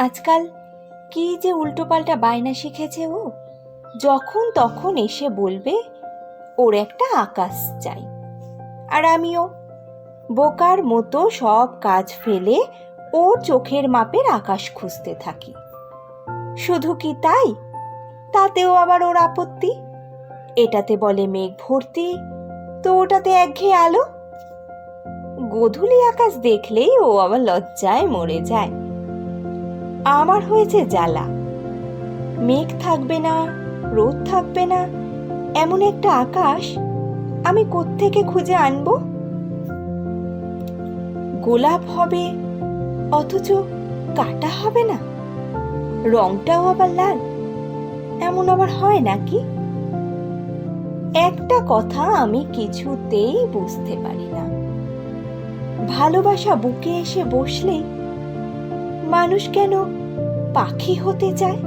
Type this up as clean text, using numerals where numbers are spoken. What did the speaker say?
আজকাল কি যে উল্টোপাল্টা বায়না শিখেছে ও, যখন তখন এসে বলবে ওর একটা আকাশ চাই। আর আমিও বোকার মতো সব কাজ ফেলে ওর চোখের মাপের আকাশ খুঁজতে থাকি। শুধু কি তাই, তাতেও আবার ওর আপত্তি। এটাতে বলে মেঘ ভর্তি, তো ওটাতে একঘেয়ে আলো। গোধূলি আকাশ দেখলেই ও আবার লজ্জায় মরে যায়। আমার হয়েছে জ্বালা, মেঘ থাকবে না, রোদ থাকবে না, এমন একটা আকাশ আমি কোত্থেকে খুঁজে আনবো? গোলাপ হবে অথচ কাটা হবে না, রংটাও আবার লাল, এমন আবার হয় নাকি? একটা কথা আমি কিছুতেই বুঝতে পারি না, ভালোবাসা বুকে এসে বসলেই মানুষ কেন পাখি হতে চায়?